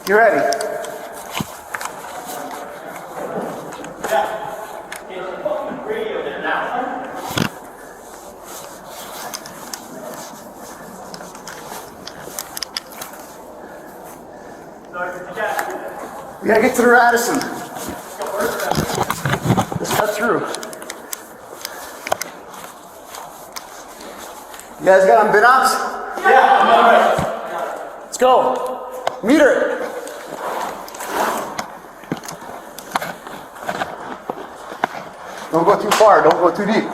You ready? We gotta get to the Radisson. Let's cut through. You guys got on binocs? Yeah, I'm all right. Let's go. Meter it. Don't go too far. Don't go too deep.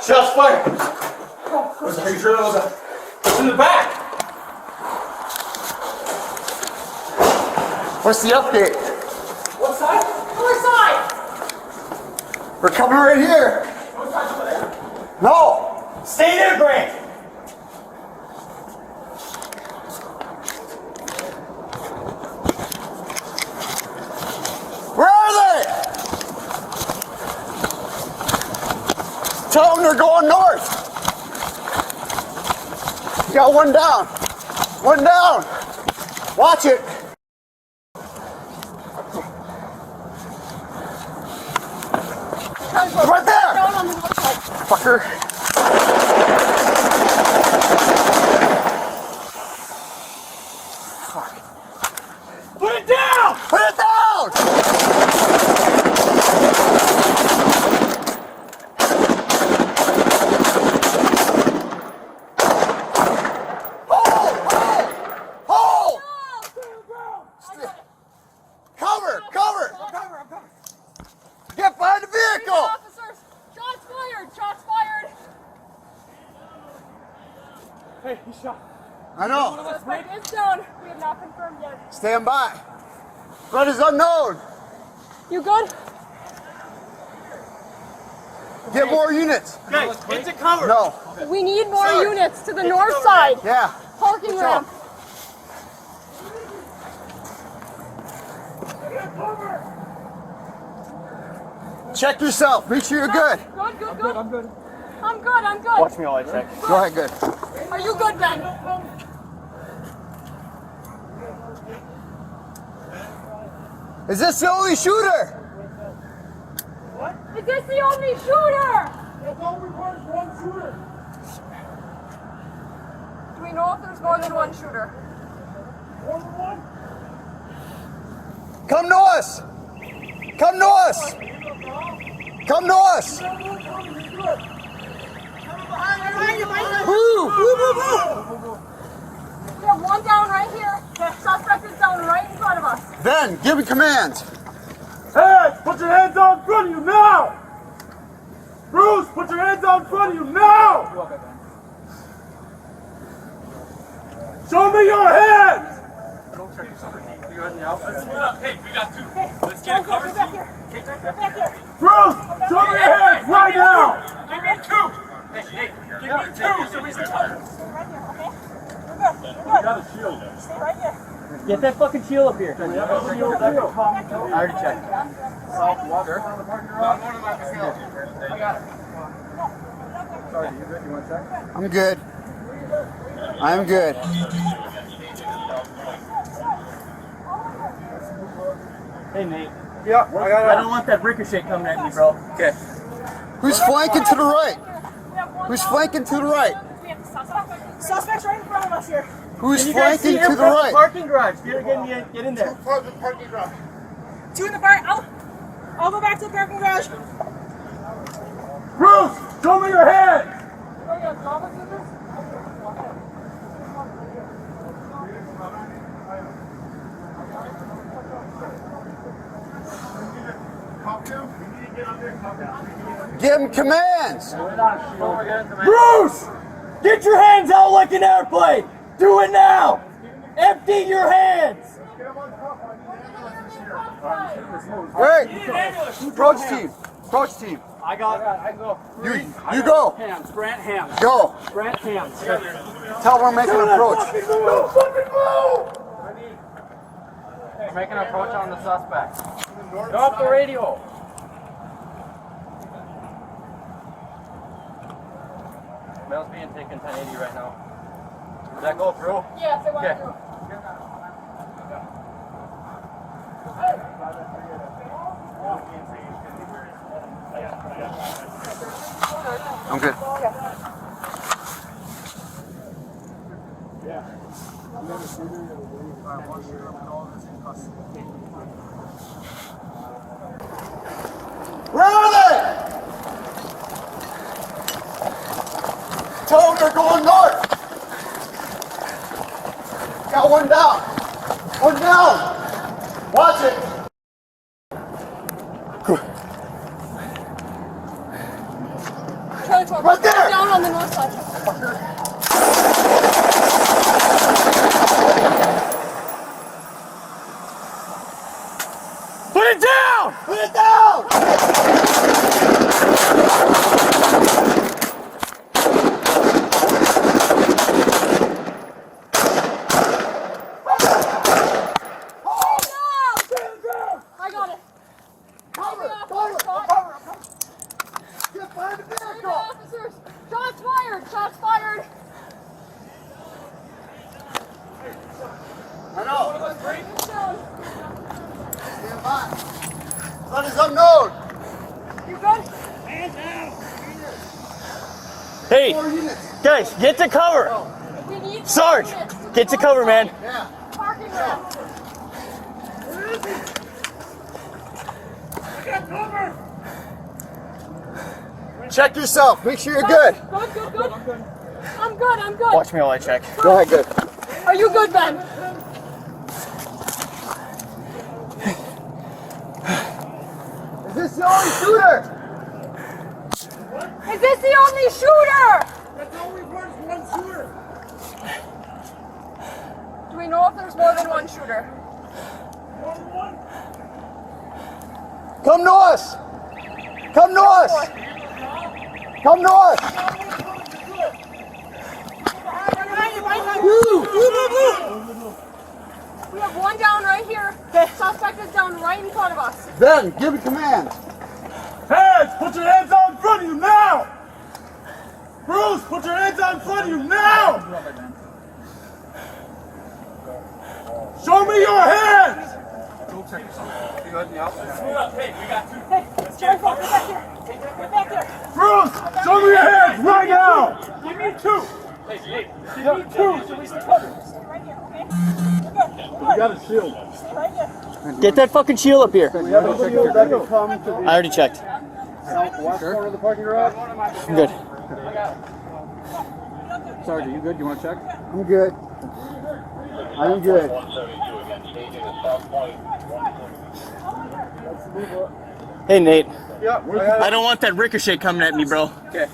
Shots fired. Are you sure that was it's in the back? What's the update? What side? Other side! We're coming right here. What side's over there? No. Stay there, Grant. Where are they? Tell them they're going north. You got one down. One down. Watch it. Right there. Down on the north side. Fucker. Put it down! Put it down! Hold! Hold! Cover! Cover! I'm covered. Get behind the vehicle! Officers! Shots fired! Shots fired! Hey, he's shot. I know. Suspect is down. We have not confirmed yet. Stand by. Threat is unknown. You good? Get more units. Okay, into cover. No. We need more units to the north side. Yeah. Parking ramp. Check yourself. Make sure you're good. Good. I'm good. I'm good. Watch me while I check. Go ahead, good. Are you good, Ben? Is this the only shooter? Is this the only shooter? It's all reports one shooter. Do we know if there's more than one shooter? One. Come to us. Come to us. Come to us. Move. We have one down right here. The suspect is down right in front of us. Then give me commands. Hey, put your hands out in front of you now! Bruce, put your hands out in front of you now! Show me your hands! Hey, we got two. Let's get it covered. Back here. Bruce, show me your hands right now! Give me two. Hey, give me two so we can cover. We got a shield. Stay right here. Get that fucking shield up here. I already checked. Salt water. I got it. Sorry, you good? You want to check? I'm good. I'm good. Hey, Nate. Yeah, I don't want that ricochet coming at me, bro. Okay. Who's flanking to the right? Who's flanking to the right? We have the suspects right in front of us here. Who's You guys see flanking to him the from the right? parking garage. Get in there. Two in the park. I'll go back to the parking garage. Bruce, show me your hands! Give him commands. Bruce! Get your hands out like an airplane! Do it now! Empty your hands! Hey, approach team. Approach team. I go. You go. Hams, Grant Hams. Go. Grant Hams. Tell them we're making an approach. No fucking move! We're making an approach on the suspect. Go off the radio. Mail's being taken 1080 right now. Does that go through? Yes, it went Okay. through. I'm good. Where are they? Tell them they're going north. Got one down. One down. Watch it. Right there. Down on the north side. Put it down! Put it down. I got it. Cover. Get behind the vehicle. Officers, shots fired. Shots fired. I know. Stand by. Sun is unknown. You good? Hey, 4 units. guys, get to cover. We need Sarge, get to cover, man. Yeah. parking lot. Check yourself. Make sure you're good. Good. I'm good. Watch me while I check. Go ahead, good. Are you good, Ben? Is this the only shooter? Is this the only shooter? That's all we've heard is one shooter. Do we know if there's more than one shooter? Come to us. Come to us. Come to us. We have one down right here. Suspect is down right in front of us. Ben, give a command. Hands! Put your hands out in front of you now! Bruce, put your hands out in front of you now! Show me your hands! Get back here. Bruce, show me your hands right now! Give me two! Give me two! Right here, okay? We got a shield. Right here. Get that fucking shield up here. We have a video that can come to the I already checked. southwest corner of the parking garage. I'm good. Sergeant, you good? You want to check? I'm good. I'm good. Hey, Nate. Yeah. I don't want that ricochet coming at me, bro. Okay.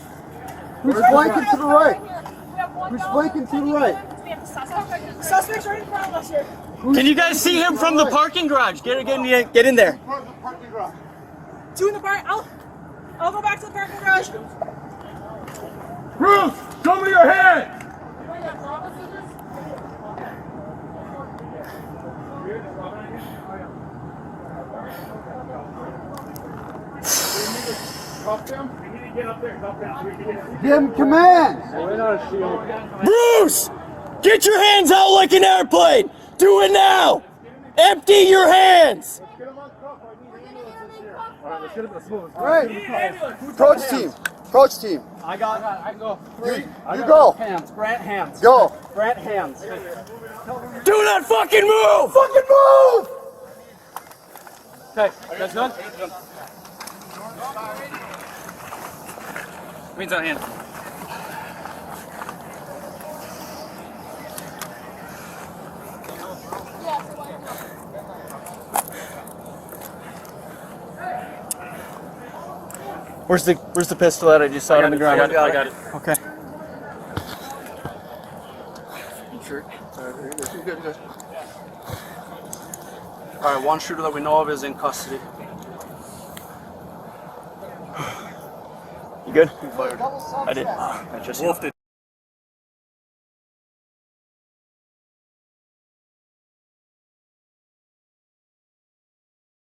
Who's flanking to the right? We have one Who's down. flanking to the right? We have a suspect. Suspect's right in front of us here. Can you guys see him from the parking garage? Get in there. Two in the bar. I'll go back to the parking garage. Bruce, show me your hands! Give him command. Bruce! Get your hands out like an airplane! Do it now! Empty your hands! Right. Approach team. Approach team. I can go. You go. Hands. Grant hands. Go. Grant hands. Do not fucking move! Fucking move! Okay, that's good? Means on hand. Where's the pistol at? I just saw it on the ground. I got it. Okay. Sure. Good. All right, one shooter that we know of is in custody. You good? Fired. I did. Wolf, did